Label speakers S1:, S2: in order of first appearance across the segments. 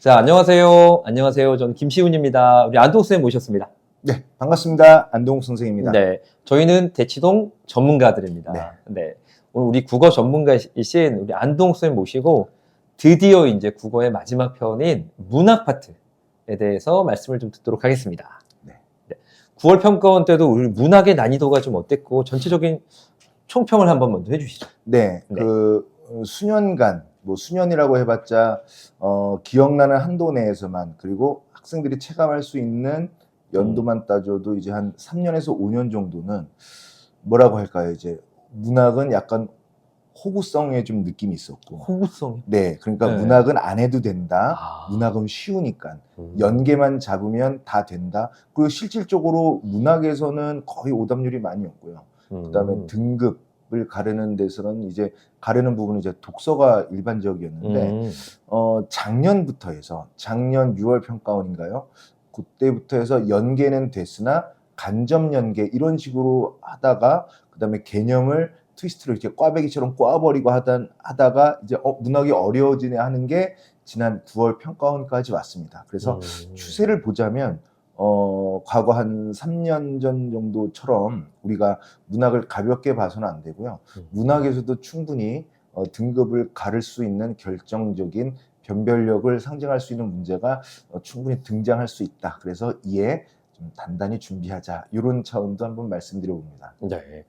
S1: 자, 안녕하세요. 안녕하세요. 저는 김시훈입니다. 우리 안동 선생님 모셨습니다.
S2: 네, 반갑습니다. 안동욱 선생입니다.
S1: 네, 저희는 대치동 전문가들입니다. 네. 오늘 우리 국어 전문가이신 우리 안동욱 선생님 모시고 드디어 이제 국어의 마지막 편인 문학 파트에 대해서 말씀을 좀 듣도록 하겠습니다.
S2: 네.
S1: 9월 평가원 때도 우리 문학의 난이도가 좀 어땠고 전체적인 총평을 한번 먼저 해주시죠.
S2: 네,
S1: 네.
S2: 수년간, 수년이라고 해봤자, 기억나는 한도 내에서만, 그리고 학생들이 체감할 수 있는 연도만 따져도 이제 한 3년에서 5년 정도는 뭐라고 할까요? 이제 문학은 약간 호구성의 좀 느낌이 있었고.
S1: 호구성.
S2: 네, 그러니까
S1: 네.
S2: 문학은 안 해도 된다.
S1: 아.
S2: 문학은 쉬우니까. 연계만 잡으면 다 된다. 그리고 실질적으로 문학에서는 거의 오답률이 많이 없고요. 그다음에 등급을 가르는 데서는 이제 가르는 부분은 이제 독서가 일반적이었는데 작년부터 해서 작년 6월 평가원인가요? 그때부터 해서 연계는 됐으나 간접 연계 이런 식으로 하다가 그다음에 개념을 트위스트로 이렇게 꽈배기처럼 꽈버리고 하다가 이제 문학이 어려워지네 하는 게 지난 9월 평가원까지 왔습니다. 그래서 추세를 보자면 과거 한 3년 전 정도처럼 우리가 문학을 가볍게 봐서는 안 되고요. 문학에서도 충분히 등급을 가를 수 있는 결정적인 변별력을 상징할 수 있는 문제가 충분히 등장할 수 있다. 그래서 이에 좀 단단히 준비하자. 이런 차원도 한번 말씀드려봅니다.
S1: 네.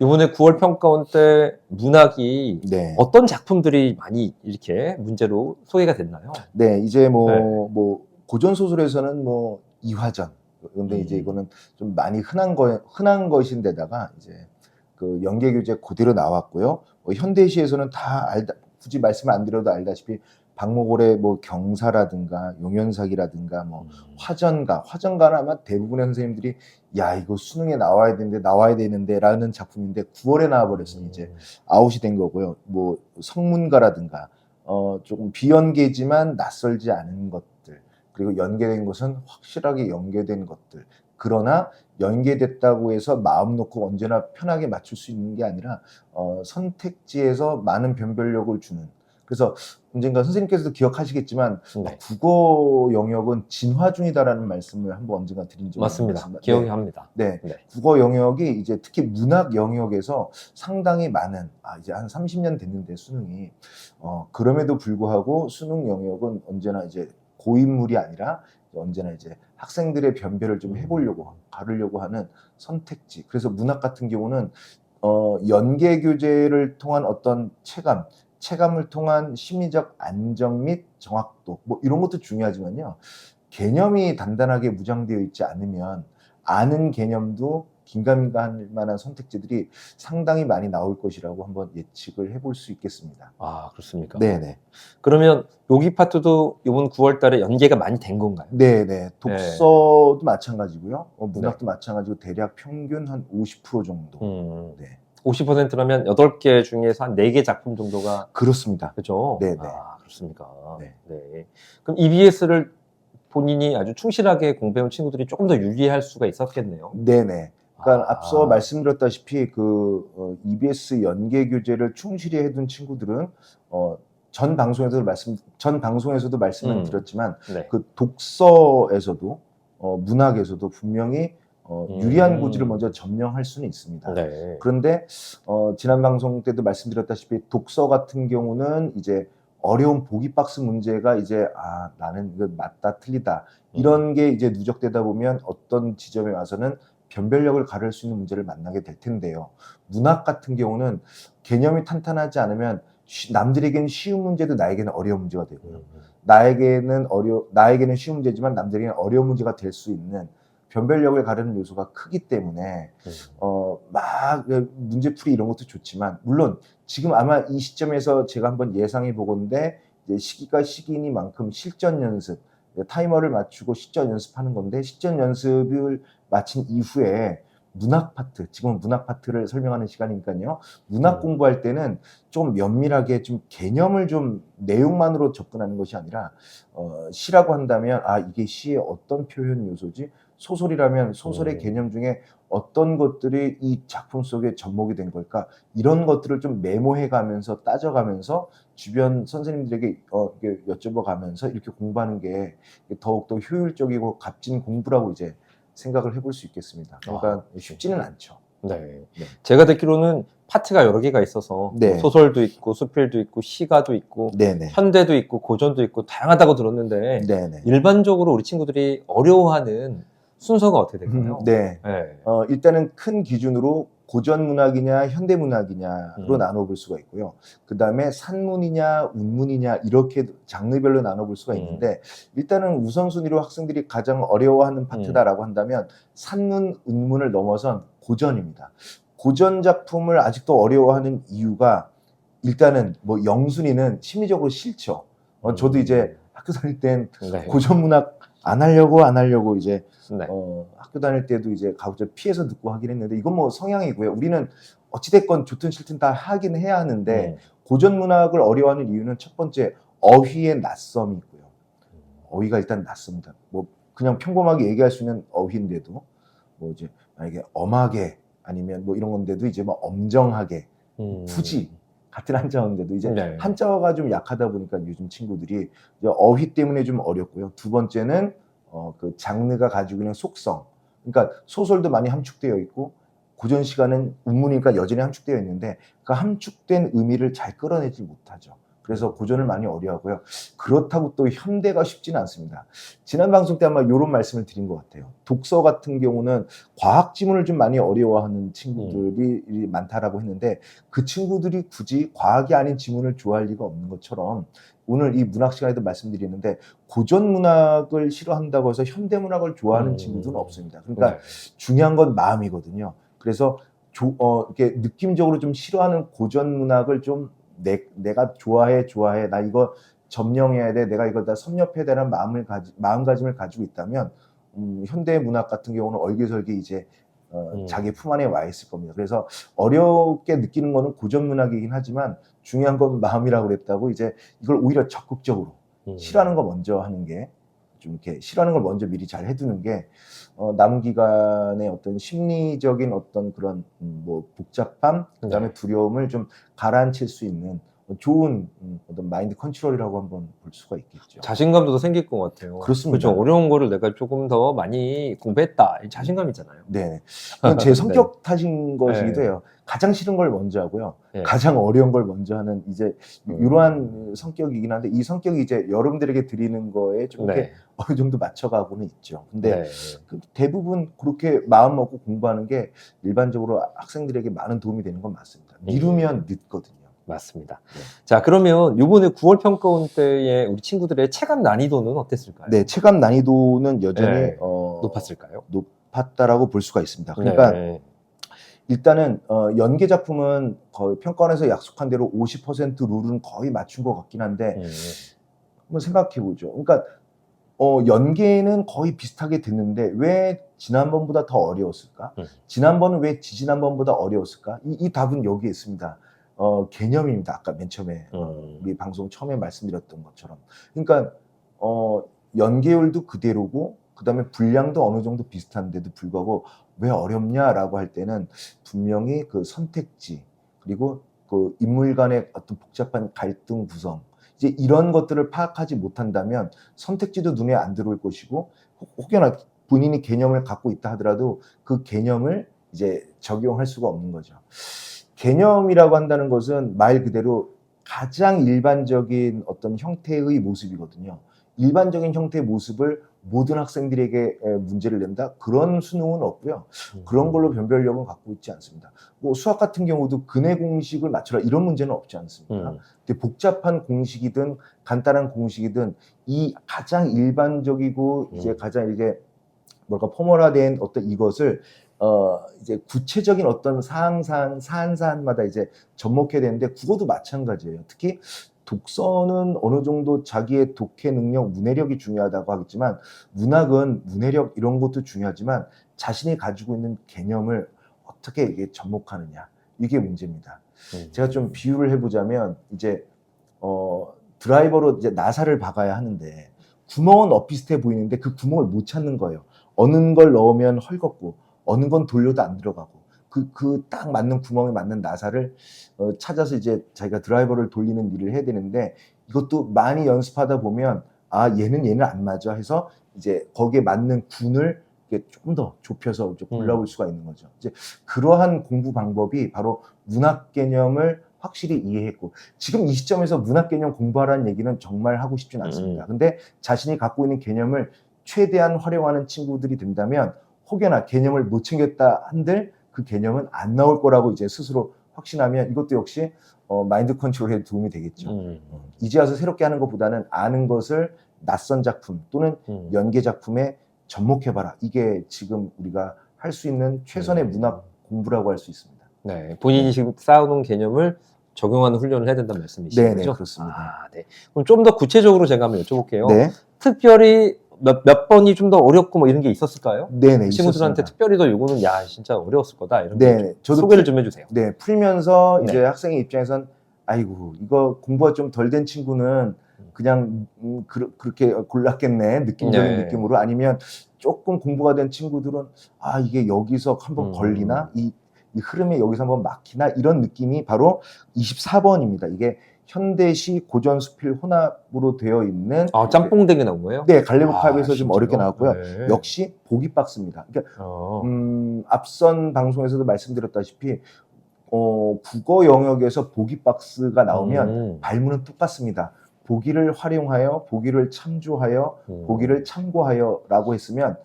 S1: 이번에 9월 평가원 때 문학이
S2: 네.
S1: 어떤 작품들이 많이 이렇게 문제로 소개가 됐나요?
S2: 네, 이제 고전 소설에서는 이화전. 근데 이제 이거는 좀 많이 흔한 것인데다가 이제 그 연계 교재 그대로 나왔고요. 현대시에서는 다 굳이 말씀을 안 드려도 알다시피 박목월의 경사라든가 용연삭이라든가 화전가는 아마 대부분의 선생님들이 야 이거 수능에 나와야 되는데라는 작품인데 9월에 나와버렸으니 이제 아웃이 된 거고요. 성문가라든가 조금 비연계지만 낯설지 않은 것들 그리고 연계된 것은 확실하게 연계된 것들 그러나 연계됐다고 해서 마음 놓고 언제나 편하게 맞출 수 있는 게 아니라 선택지에서 많은 변별력을 주는 그래서 언젠가 선생님께서도 기억하시겠지만 국어 영역은 진화 중이다라는 말씀을 한번 언젠가 드린 적이
S1: 맞습니다.
S2: 있습니다.
S1: 기억이 합니다.
S2: 네. 국어 영역이 이제 특히 문학 영역에서 상당히 많은 이제 한 30년 됐는데 수능이 그럼에도 불구하고 수능 영역은 언제나 이제 고인물이 아니라 언제나 이제 학생들의 변별을 좀 해보려고 가르려고 하는 선택지. 그래서 문학 같은 경우는 연계 교재를 통한 어떤 체감을 통한 심리적 안정 및 정확도 이런 것도 중요하지만요. 개념이 단단하게 무장되어 있지 않으면 아는 개념도 긴가민가 할 만한 선택지들이 상당히 많이 나올 것이라고 한번 예측을 해볼 수 있겠습니다.
S1: 아, 그렇습니까?
S2: 네네.
S1: 그러면 여기 파트도 이번 9월 달에 연계가 많이 된 건가요?
S2: 네네. 독서도 마찬가지고요. 문학도
S1: 네.
S2: 마찬가지고 대략 평균 한 50% 정도. 네.
S1: 50%라면 8개 중에서 한 4개 작품 정도가
S2: 그렇습니다.
S1: 그죠?
S2: 네네.
S1: 아, 그렇습니까?
S2: 네.
S1: 네. 그럼 EBS를 본인이 아주 충실하게 공부해온 친구들이 조금 더 유리할 수가 있었겠네요.
S2: 네네. 그러니까 앞서 말씀드렸다시피 EBS 연계 교재를 충실히 해둔 친구들은 전 방송에서도 말씀을 드렸지만 그 독서에서도 문학에서도 분명히 유리한 고지를 먼저 점령할 수는 있습니다.
S1: 네.
S2: 그런데 지난 방송 때도 말씀드렸다시피 독서 같은 경우는 이제 어려운 보기 박스 문제가 이제 나는 이거 맞다 틀리다 이런 게 이제 누적되다 보면 어떤 지점에 와서는 변별력을 가를 수 있는 문제를 만나게 될 텐데요. 문학 같은 경우는 개념이 탄탄하지 않으면 남들에게는 쉬운 문제도 나에게는 어려운 문제가 되고요. 나에게는 쉬운 문제지만 남들에게는 어려운 문제가 될 수 있는 변별력을 가르는 요소가 크기 때문에 문제풀이 이런 것도 좋지만 물론 지금 아마 이 시점에서 제가 한번 예상해 보건데 이제 시기가 시기니만큼 실전 연습 타이머를 맞추고 실전 연습하는 건데 실전 연습을 마친 이후에 문학 파트, 지금은 문학 파트를 설명하는 시간이니까요. 문학 공부할 때는 좀 면밀하게 좀 개념을 좀 내용만으로 접근하는 것이 아니라 시라고 한다면 이게 시의 어떤 표현 요소지? 소설이라면 소설의 개념 중에 어떤 것들이 이 작품 속에 접목이 된 걸까? 이런 것들을 좀 메모해가면서 따져가면서 주변 선생님들에게 이렇게 여쭤봐가면서 이렇게 공부하는 게 더욱더 효율적이고 값진 공부라고 이제 생각을 해볼 수 있겠습니다. 그러니까 쉽지는 않죠.
S1: 네.
S2: 네.
S1: 제가 듣기로는 파트가 여러 개가 있어서
S2: 네.
S1: 뭐 소설도 있고 수필도 있고 시가도 있고
S2: 네네.
S1: 현대도 있고 고전도 있고 다양하다고 들었는데
S2: 네네.
S1: 일반적으로 우리 친구들이 어려워하는 순서가 어떻게 될까요?
S2: 네.
S1: 네.
S2: 일단은 큰 기준으로 고전 문학이냐 현대 문학이냐로 나눠볼 수가 있고요. 그 다음에 산문이냐 운문이냐 이렇게 장르별로 나눠볼 수가 있는데 일단은 우선순위로 학생들이 가장 어려워하는 파트다라고 한다면 산문, 운문을 넘어선 고전입니다. 고전 작품을 아직도 어려워하는 이유가 일단은 뭐 영순위는 심리적으로 싫죠. 저도 이제 학교 다닐 땐
S1: 네.
S2: 고전 문학 안 하려고 이제
S1: 네.
S2: 학교 다닐 때도 이제 가급적 피해서 듣고 하긴 했는데 이건 뭐 성향이고요. 우리는 어찌됐건 좋든 싫든 다 하긴 해야 하는데 고전 문학을 어려워하는 이유는 첫 번째 어휘의 낯섦이 있고요. 어휘가 일단 낯섭니다. 뭐 그냥 평범하게 얘기할 수 있는 어휘인데도 뭐 이제 만약에 엄하게 아니면 뭐 이런 건데도 이제 뭐 엄정하게 굳이 같은 한자어인데도 이제
S1: 네.
S2: 한자어가 좀 약하다 보니까 요즘 친구들이 이제 어휘 때문에 좀 어렵고요. 두 번째는 그 장르가 가지고 있는 속성. 그러니까 소설도 많이 함축되어 있고 고전 시가는 운문이니까 여전히 함축되어 있는데 그 함축된 의미를 잘 끌어내지 못하죠. 그래서 고전을 많이 어려워하고요. 그렇다고 또 현대가 쉽지는 않습니다. 지난 방송 때 아마 이런 말씀을 드린 것 같아요. 독서 같은 경우는 과학 지문을 좀 많이 어려워하는 친구들이 많다라고 했는데 그 친구들이 굳이 과학이 아닌 지문을 좋아할 리가 없는 것처럼 오늘 이 문학 시간에도 말씀드리는데 고전 문학을 싫어한다고 해서 현대 문학을 좋아하는 친구들은 없습니다. 그러니까 중요한 건 마음이거든요. 그래서 이렇게 느낌적으로 좀 싫어하는 고전 문학을 좀 내가 좋아해 나 이거 점령해야 돼 내가 이거 다 섭렵해야 되는 마음가짐을 가지고 있다면 현대 문학 같은 경우는 얼기설기 이제 자기 품 안에 와 있을 겁니다. 그래서 어렵게 느끼는 거는 고전 문학이긴 하지만 중요한 건 마음이라고 그랬다고 이제 이걸 오히려 적극적으로 싫어하는 거 먼저 하는 게 좀 이렇게 싫어하는 걸 먼저 미리 잘 해두는 게 남은 기간에 어떤 심리적인 어떤 그런 뭐 복잡함 그다음에 두려움을 좀 가라앉힐 수 있는 좋은 어떤 마인드 컨트롤이라고 한번 볼 수가 있겠죠.
S1: 자신감도 더 생길 것 같아요.
S2: 그렇습니다.
S1: 그렇죠. 어려운 거를 내가 조금 더 많이 공부했다. 이 자신감이잖아요.
S2: 네. 그건 제 성격 탓인 것이기도
S1: 네.
S2: 해요. 가장 싫은 걸 먼저 하고요.
S1: 네.
S2: 가장 어려운 걸 먼저 하는 이제 이러한 성격이긴 한데 이 성격이 이제 여러분들에게 드리는 거에 좀 이렇게
S1: 네.
S2: 어느 정도 맞춰가고는 있죠. 근데
S1: 네.
S2: 대부분 그렇게 마음 먹고 공부하는 게 일반적으로 학생들에게 많은 도움이 되는 건 맞습니다. 미루면 늦거든요.
S1: 맞습니다.
S2: 네.
S1: 자, 그러면 이번에 9월 평가원 때의 우리 친구들의 체감 난이도는 어땠을까요?
S2: 네, 체감 난이도는 여전히
S1: 네. 높았을까요?
S2: 높았다라고 볼 수가 있습니다. 그러니까
S1: 네.
S2: 일단은 연계 작품은 거의 평가원에서 약속한 대로 50% 룰은 거의 맞춘 것 같긴 한데 한번 생각해 보죠. 그러니까 연계는 거의 비슷하게 됐는데 왜 지난번보다 더 어려웠을까? 지난번은 왜 지지난번보다 어려웠을까? 이 답은 여기에 있습니다. 개념입니다. 아까 맨 처음에 우리 방송 처음에 말씀드렸던 것처럼. 그러니까 연계율도 그대로고 그다음에 분량도 어느 정도 비슷한데도 불구하고 왜 어렵냐라고 할 때는 분명히 그 선택지 그리고 그 인물 간의 어떤 복잡한 갈등 구성 이제 이런 것들을 파악하지 못한다면 선택지도 눈에 안 들어올 것이고 혹여나 본인이 개념을 갖고 있다 하더라도 그 개념을 이제 적용할 수가 없는 거죠. 개념이라고 한다는 것은 말 그대로 가장 일반적인 어떤 형태의 모습이거든요. 일반적인 형태의 모습을 모든 학생들에게 문제를 낸다? 그런 수능은 없고요. 그런 걸로 변별력은 갖고 있지 않습니다. 뭐 수학 같은 경우도 근해 공식을 맞춰라 이런 문제는 없지 않습니까? 근데 복잡한 공식이든 간단한 공식이든 이 가장 일반적이고 이제 가장 이게 포멀화된 어떤 이것을 이제 구체적인 어떤 사안마다 이제 접목해야 되는데 국어도 마찬가지예요. 특히 독서는 어느 정도 자기의 독해 능력, 문해력이 중요하다고 하겠지만 문학은 문해력 이런 것도 중요하지만 자신이 가지고 있는 개념을 어떻게 이게 접목하느냐 이게 문제입니다. 제가 좀 비유를 해보자면 이제 드라이버로 이제 나사를 박아야 하는데 구멍은 엇비슷해 보이는데 그 구멍을 못 찾는 거예요. 어느 걸 넣으면 헐겁고 어느 건 돌려도 안 들어가고 그 딱 맞는 구멍에 맞는 나사를 찾아서 이제 자기가 드라이버를 돌리는 일을 해야 되는데 이것도 많이 연습하다 보면 아 얘는 안 맞아 해서 이제 거기에 맞는 군을 조금 더 좁혀서 이제 골라볼 수가 있는 거죠. 이제 그러한 공부 방법이 바로 문학 개념을 확실히 이해했고 지금 이 시점에서 문학 개념 공부하라는 얘기는 정말 하고 싶진 않습니다. 근데 자신이 갖고 있는 개념을 최대한 활용하는 친구들이 된다면 혹여나 개념을 못 챙겼다 한들 그 개념은 안 나올 거라고 이제 스스로 확신하면 이것도 역시 마인드 컨트롤에 도움이 되겠죠. 이제 와서 새롭게 하는 것보다는 아는 것을 낯선 작품 또는 연계 작품에 접목해봐라. 이게 지금 우리가 할 수 있는 최선의 문학 공부라고 할 수 있습니다.
S1: 네, 본인이 지금 쌓아놓은 개념을 적용하는 훈련을 해야 된다는 말씀이시죠?
S2: 네, 그렇습니다.
S1: 네. 그럼 좀 더 구체적으로 제가 한번 여쭤볼게요.
S2: 네,
S1: 특별히 몇 번이 좀 더 어렵고 뭐 이런 게 있었을까요?
S2: 네,
S1: 그 친구들한테
S2: 있었습니다.
S1: 특별히 더 이거는 야 진짜 어려웠을 거다 이런
S2: 네,
S1: 거
S2: 저도
S1: 소개를 좀 해주세요.
S2: 네, 풀면서
S1: 네.
S2: 이제 학생의 입장에선 아이고 이거 공부가 좀 덜 된 친구는 그냥 그렇게 골랐겠네 느낌적인
S1: 네.
S2: 느낌으로 아니면 조금 공부가 된 친구들은 아 이게 여기서 한번 걸리나 이 흐름에 여기서 한번 막히나 이런 느낌이 바로 24번입니다. 이게 현대시 고전수필 혼합으로 되어 있는
S1: 짬뽕되게 나온 거예요?
S2: 네, 갈래복합에서 좀
S1: 진짜요?
S2: 어렵게 나왔고요.
S1: 네.
S2: 역시 보기 박스입니다. 그러니까 앞선 방송에서도 말씀드렸다시피 국어 영역에서 보기 박스가 나오면 발문은 똑같습니다. 보기를 활용하여, 보기를 참조하여, 보기를 참고하여라고 했으면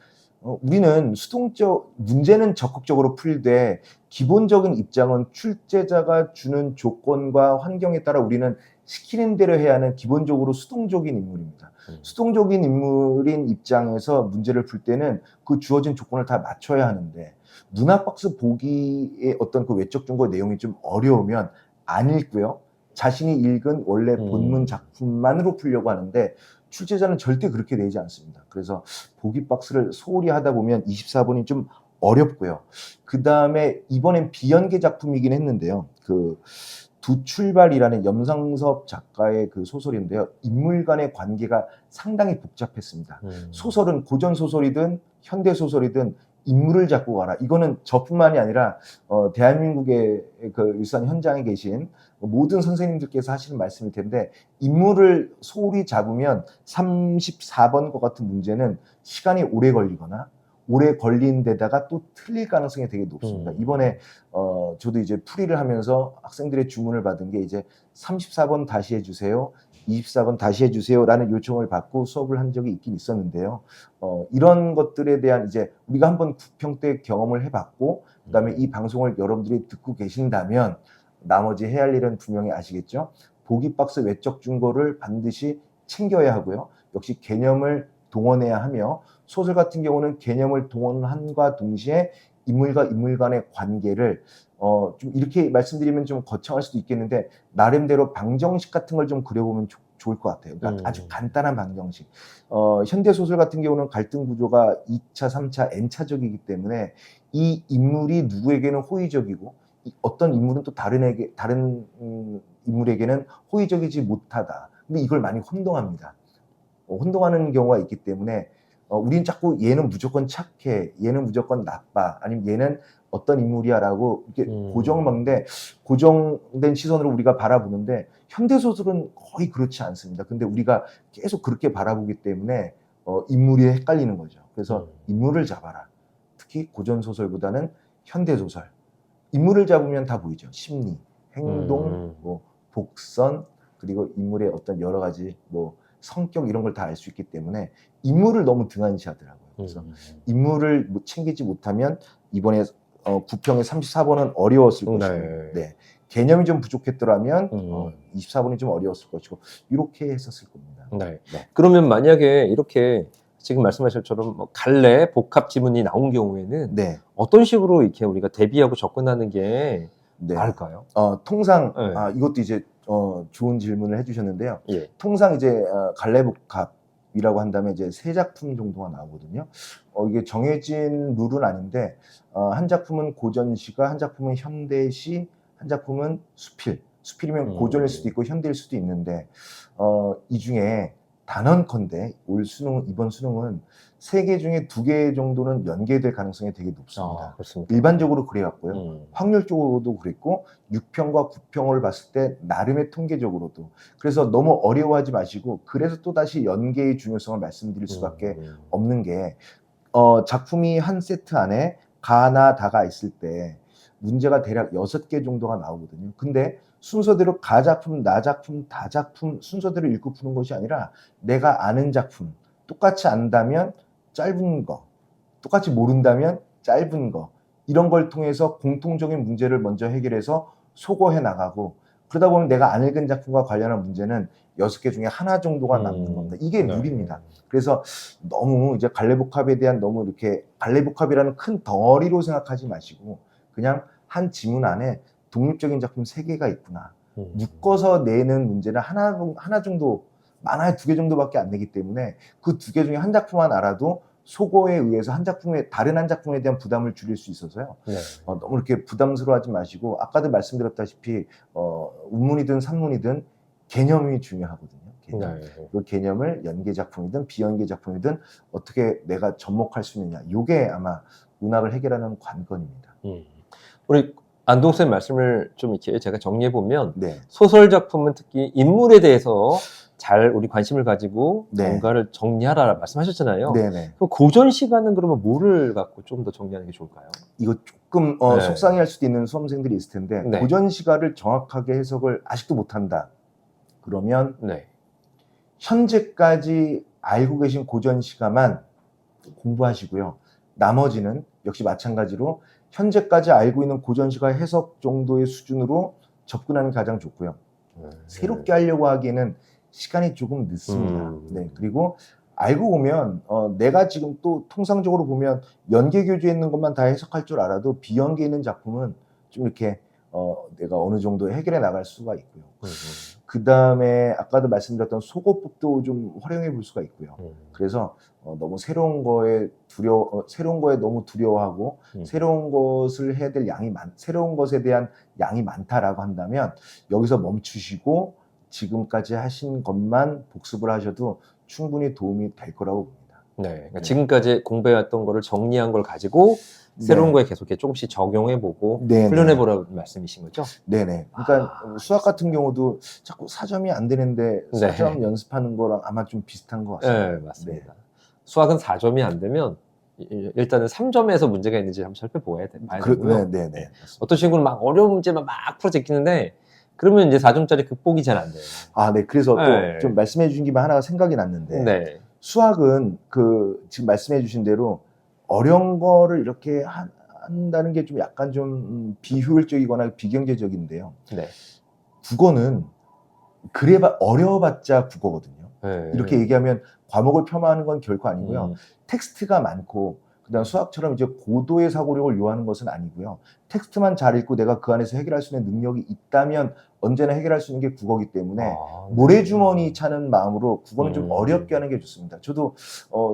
S2: 우리는 문제는 적극적으로 풀되 기본적인 입장은 출제자가 주는 조건과 환경에 따라 우리는 시키는 대로 해야 하는 기본적으로 수동적인 인물입니다. 수동적인 인물인 입장에서 문제를 풀 때는 그 주어진 조건을 다 맞춰야 하는데 문학박스 보기의 어떤 그 외적 증거 내용이 좀 어려우면 안 읽고요. 자신이 읽은 원래 본문 작품만으로 풀려고 하는데 출제자는 절대 그렇게 내지 않습니다. 그래서 보기 박스를 소홀히 하다 보면 24번이 좀 어렵고요. 그 다음에 이번엔 비연계 작품이긴 했는데요. 그 두출발이라는 염상섭 작가의 그 소설인데요. 인물 간의 관계가 상당히 복잡했습니다. 소설은 고전 소설이든 현대 소설이든 인물을 잡고 가라. 이거는 저뿐만이 아니라 대한민국의 그 일선 현장에 계신 모든 선생님들께서 하시는 말씀일 텐데 인물을 소홀히 잡으면 34번과 같은 문제는 시간이 오래 걸리거나 오래 걸린 데다가 또 틀릴 가능성이 되게 높습니다. 이번에 저도 이제 풀이를 하면서 학생들의 주문을 받은 게 이제 34번 다시 해주세요. 24번 다시 해주세요라는 요청을 받고 수업을 한 적이 있긴 있었는데요. 이런 것들에 대한 이제 우리가 한번 국평 때 경험을 해봤고 그다음에 이 방송을 여러분들이 듣고 계신다면 나머지 해야 할 일은 분명히 아시겠죠. 보기 박스 외적 증거를 반드시 챙겨야 하고요. 역시 개념을 동원해야 하며 소설 같은 경우는 개념을 동원함과 동시에 인물과 인물 간의 관계를 좀 이렇게 말씀드리면 좀 거창할 수도 있겠는데 나름대로 방정식 같은 걸 좀 그려보면 좋을 것 같아요. 그러니까 아주 간단한 방정식. 현대 소설 같은 경우는 갈등 구조가 2차, 3차, N차적이기 때문에 이 인물이 누구에게는 호의적이고 어떤 인물은 또 다른 인물에게는 호의적이지 못하다. 근데 이걸 많이 혼동합니다. 혼동하는 경우가 있기 때문에 우리는 자꾸 얘는 무조건 착해, 얘는 무조건 나빠, 아니면 얘는 어떤 인물이야라고 이렇게 고정된 시선으로 우리가 바라보는데 현대 소설은 거의 그렇지 않습니다. 근데 우리가 계속 그렇게 바라보기 때문에 인물이 헷갈리는 거죠. 그래서 인물을 잡아라. 특히 고전 소설보다는 현대 소설. 인물을 잡으면 다 보이죠. 심리, 행동, 뭐 복선, 그리고 인물의 어떤 여러 가지 뭐 성격 이런 걸 다 알 수 있기 때문에 인물을 너무 등한시하더라고요. 그래서 인물을 챙기지 못하면 이번에 구평의 34번은 어려웠을 것이고 네. 개념이 좀 부족했더라면 24번이 좀 어려웠을 것이고 이렇게 했었을 겁니다.
S1: 네. 그러면 만약에 이렇게 지금 말씀하신 것처럼 갈래 복합 지문이 나온 경우에는 어떤 식으로 이렇게 우리가 대비하고 접근하는 게 나을까요?
S2: 통상 이것도 이제 좋은 질문을 해주셨는데요. 통상 이제 갈래복합이라고 한다면 이제 3작품 정도가 나오거든요. 이게 정해진 룰은 아닌데 한 작품은 고전시가, 한 작품은 현대시, 한 작품은 수필이면 고전일 수도 있고 현대일 수도 있는데 이 중에 단언컨대 올 수능 이번 수능은 3개 중에 2개 정도는 연계될 가능성이 되게 높습니다.
S1: 그렇습니다.
S2: 일반적으로 그래왔고요. 확률적으로도 그랬고 6평과 9평을 봤을 때 나름의 통계적으로도. 그래서 너무 어려워하지 마시고 그래서 또다시 연계의 중요성을 말씀드릴 수밖에 없는 게 작품이 한 세트 안에 가나 다가 있을 때 문제가 대략 6개 정도가 나오거든요. 근데 순서대로 가 작품, 나 작품, 다 작품 순서대로 읽고 푸는 것이 아니라 내가 아는 작품, 똑같이 안다면 짧은 거, 똑같이 모른다면 짧은 거, 이런 걸 통해서 공통적인 문제를 먼저 해결해서 소거해 나가고, 그러다 보면 내가 안 읽은 작품과 관련한 문제는 6개 중에 하나 정도가 남는 겁니다. 이게 룰입니다. 그래서 너무 이제 갈래복합에 대한 너무 이렇게 갈래복합이라는 큰 덩어리로 생각하지 마시고 그냥 한 지문 안에 독립적인 작품 3개가 있구나. 묶어서 내는 문제는 하나 정도, 많아야 2개 정도밖에 안 되기 때문에 그 2개 중에 한 작품만 알아도 소거에 의해서 다른 한 작품에 대한 부담을 줄일 수 있어서요.
S1: 네.
S2: 너무 이렇게 부담스러워하지 마시고 아까도 말씀드렸다시피 운문이든 산문이든 개념이 중요하거든요. 개념.
S1: 네.
S2: 그 개념을 연계 작품이든 비연계 작품이든 어떻게 내가 접목할 수 있느냐. 이게 아마 문학을 해결하는 관건입니다.
S1: 우리 안동 쌤 말씀을 좀 이렇게 제가 정리해 보면
S2: 네.
S1: 소설 작품은 특히 인물에 대해서 잘 우리 관심을 가지고
S2: 네.
S1: 뭔가를 정리하라 말씀하셨잖아요.
S2: 네네.
S1: 그럼 고전 시간은 그러면 뭐를 갖고 좀 더 정리하는 게 좋을까요?
S2: 이거 조금
S1: 네.
S2: 속상해할 수도 있는 수험생들이 있을 텐데
S1: 네.
S2: 고전 시가를 정확하게 해석을 아직도 못한다. 그러면
S1: 네.
S2: 현재까지 알고 계신 고전 시가만 공부하시고요. 나머지는 역시 마찬가지로 현재까지 알고 있는 고전 시가 해석 정도의 수준으로 접근하는 게 가장 좋고요. 새롭게 하려고 하기에는 시간이 조금 늦습니다. 네, 그리고 알고 보면 내가 지금 또 통상적으로 보면 연계 교재에 있는 것만 다 해석할 줄 알아도 비연계에 있는 작품은 좀 이렇게 내가 어느 정도 해결해 나갈 수가 있고요. 그 다음에 아까도 말씀드렸던 소거법도 좀 활용해 볼 수가 있고요. 그래서 너무 새로운 거에 너무 두려워하고 새로운 것을 해야 될 새로운 것에 대한 양이 많다라고 한다면 여기서 멈추시고 지금까지 하신 것만 복습을 하셔도 충분히 도움이 될 거라고 봅니다.
S1: 네. 그러니까 지금까지 공부해왔던 거를 정리한 걸 가지고 새로운 거에 계속 이렇게 조금씩 적용해보고 훈련해보라고 말씀이신 거죠?
S2: 네네. 그러니까 수학 같은 경우도 자꾸 4점이 안 되는데 4점 연습하는 거랑 아마 좀 비슷한 것 같습니다.
S1: 네, 맞습니다. 수학은 4점이 안 되면 일단은 3점에서 문제가 있는지 한번 살펴봐야 되고요.
S2: 네네.
S1: 어떤 친구는 막 어려운 문제만 막 풀어 제끼는데 그러면 이제 4점짜리 극복이 잘 안 돼요.
S2: 네. 그래서 또 좀 말씀해 주신 김에 하나가 생각이 났는데 수학은 지금 말씀해 주신 대로 어려운 거를 이렇게 한다는 게 좀 약간 좀 비효율적이거나 비경제적인데요.
S1: 네.
S2: 국어는 어려워봤자 국어거든요. 이렇게 얘기하면 과목을 폄하하는 건 결코 아니고요. 텍스트가 많고 그다음 수학처럼 이제 고도의 사고력을 요하는 것은 아니고요. 텍스트만 잘 읽고 내가 그 안에서 해결할 수 있는 능력이 있다면 언제나 해결할 수 있는 게 국어이기 때문에 모래주머니 차는 마음으로 국어는 좀 어렵게 하는 게 좋습니다. 저도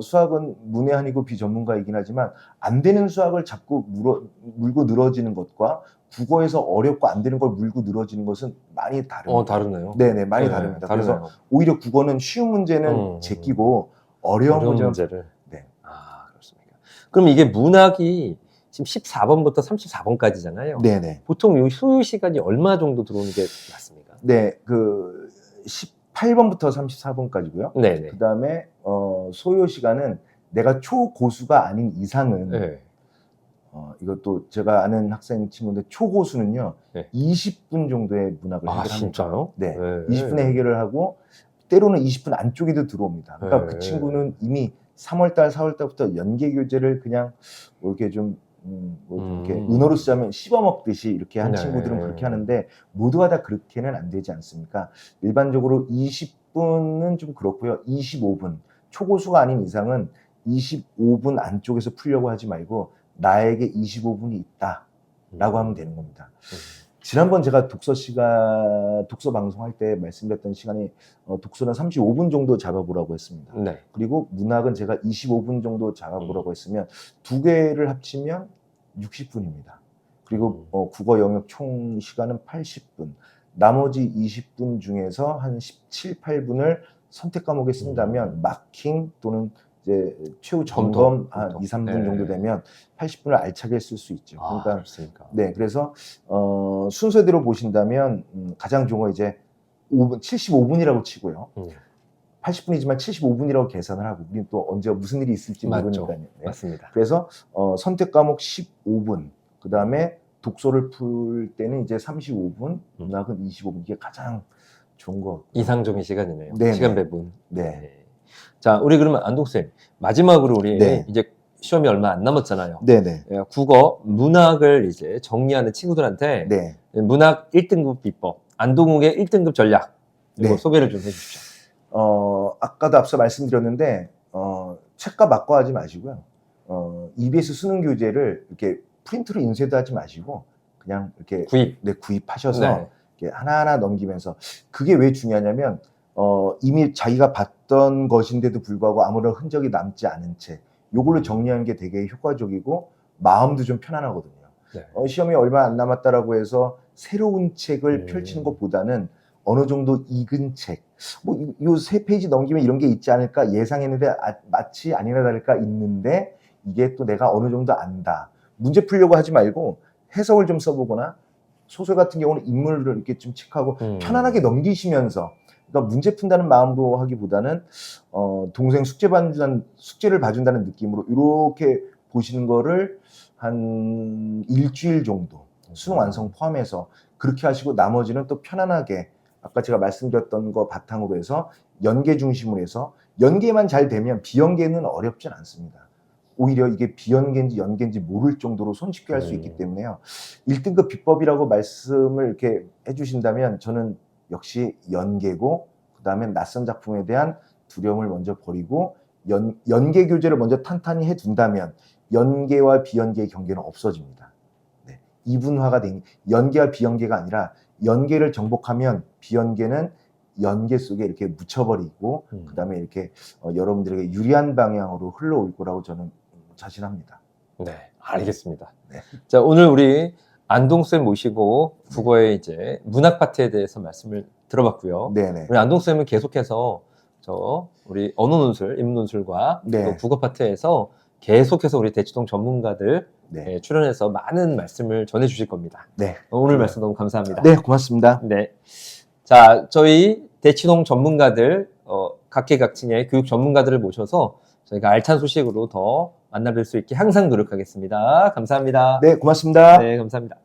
S2: 수학은 문외 아니고 비전문가이긴 하지만 안 되는 수학을 자꾸 물고 늘어지는 것과 국어에서 어렵고 안 되는 걸 물고 늘어지는 것은 많이 다릅니다.
S1: 다르네요.
S2: 네네, 많이 다릅니다.
S1: 다르네요.
S2: 그래서 오히려 국어는 쉬운 문제는 제끼고 어려운
S1: 문제를. 그렇습니다. 그럼 이게 문학이 지금 14번부터 34번까지잖아요.
S2: 네네.
S1: 보통 이 소요 시간이 얼마 정도 들어오는 게 맞습니까?
S2: 네, 18번부터 34번까지고요.
S1: 네네.
S2: 그 다음에 소요 시간은 내가 초고수가 아닌 이상은 이것도 제가 아는 학생 친구인데 초고수는요 20분 정도의 문학을 해결합니다.
S1: 진짜요?
S2: 네, 20분에 해결을 하고 때로는 20분 안쪽에도 들어옵니다. 그러니까 그 친구는 이미 3월달, 4월달부터 연계 교재를 그냥 이렇게 좀 이렇게 은어로 쓰자면 씹어먹듯이 이렇게 한 친구들은 그렇게 하는데 모두가 다 그렇게는 안 되지 않습니까? 일반적으로 20분은 좀 그렇고요. 25분 초고수가 아닌 이상은 25분 안쪽에서 풀려고 하지 말고 나에게 25분이 있다라고 하면 되는 겁니다. 지난번 제가 독서 방송할 때 말씀드렸던 시간이 독서는 35분 정도 잡아보라고 했습니다.
S1: 네.
S2: 그리고 문학은 제가 25분 정도 잡아보라고 했으면 두 개를 합치면 60분입니다. 그리고 국어 영역 총 시간은 80분. 나머지 20분 중에서 한 17, 8분을 선택 과목에 쓴다면 마킹 또는 이제 최후 점검 한
S1: 검토.
S2: 2, 3분
S1: 네.
S2: 정도 되면 80분을 알차게 쓸 수 있죠. 그러니까
S1: 그렇습니까?
S2: 네, 그래서 순서대로 보신다면 가장 좋은 거 이제 5분, 75분이라고 치고요. 80분이지만 75분이라고 계산을 하고 우리는 또 언제 무슨 일이 있을지
S1: 맞죠.
S2: 모르니까요. 네.
S1: 맞습니다.
S2: 그래서 선택 과목 15분, 그 다음에 독서를 풀 때는 이제 35분, 문학은 25분. 이게 가장 좋은 거.
S1: 이상적인 시간이네요.
S2: 네네.
S1: 시간 배분.
S2: 네.
S1: 자, 우리 그러면 안동쌤 마지막으로 우리
S2: 네.
S1: 이제 시험이 얼마 안 남았잖아요.
S2: 네네.
S1: 국어, 문학을 이제 정리하는 친구들한테
S2: 네.
S1: 문학 1등급 비법, 안동욱의 1등급 전략 이거
S2: 네.
S1: 소개를 좀 해주십시오.
S2: 아까도 앞서 말씀드렸는데 책과 막과하지 마시고요. EBS 수능 교재를 이렇게 프린트로 인쇄도 하지 마시고 그냥 이렇게 구입하셔서
S1: 네.
S2: 이렇게 하나하나 넘기면서 그게 왜 중요하냐면 이미 자기가 봤던 것인데도 불구하고 아무런 흔적이 남지 않은 책 요걸로 정리하는 게 되게 효과적이고 마음도 좀 편안하거든요.
S1: 네.
S2: 시험이 얼마 안 남았다라고 해서 새로운 책을 펼치는 것보다는 어느 정도 익은 책, 뭐 요 3페이지 넘기면 이런 게 있지 않을까 예상했는데 마치 아니나 다를까 있는데 이게 또 내가 어느 정도 안다. 문제 풀려고 하지 말고 해석을 좀 써보거나 소설 같은 경우는 인물을 이렇게 좀 체크하고 편안하게 넘기시면서 그러니까 문제 푼다는 마음으로 하기보다는 동생 숙제를 봐준다는 느낌으로 이렇게 보시는 거를 한 일주일 정도 수능 완성 포함해서 그렇게 하시고 나머지는 또 편안하게 아까 제가 말씀드렸던 거 바탕으로 해서 연계 중심으로 해서 연계만 잘 되면 비연계는 어렵진 않습니다. 오히려 이게 비연계인지 연계인지 모를 정도로 손쉽게 할 수 있기 때문에요. 1등급 비법이라고 말씀을 이렇게 해주신다면 저는 역시 연계고 그 다음에 낯선 작품에 대한 두려움을 먼저 버리고 연계 교재를 먼저 탄탄히 해둔다면 연계와 비연계의 경계는 없어집니다. 네. 이분화가 된 연계와 비연계가 아니라 연계를 정복하면 비연계는 연계 속에 이렇게 묻혀버리고 그 다음에 이렇게 여러분들에게 유리한 방향으로 흘러올 거라고 저는 자신합니다.
S1: 네, 알겠습니다.
S2: 네.
S1: 자, 오늘 우리 안동쌤 모시고 국어의 이제 문학 파트에 대해서 말씀을 들어봤고요.
S2: 네네.
S1: 우리 안동쌤은 계속해서 우리 언어 논술, 인문 논술과
S2: 네.
S1: 또 국어 파트에서 계속해서 우리 대치동 전문가들
S2: 네.
S1: 출연해서 많은 말씀을 전해주실 겁니다.
S2: 네.
S1: 오늘 말씀 너무 감사합니다.
S2: 네, 고맙습니다.
S1: 네. 자, 저희 대치동 전문가들, 각계각층의 교육 전문가들을 모셔서 저희가 알찬 소식으로 더 만나뵐 수 있게 항상 노력하겠습니다. 감사합니다.
S2: 네, 고맙습니다.
S1: 네, 감사합니다.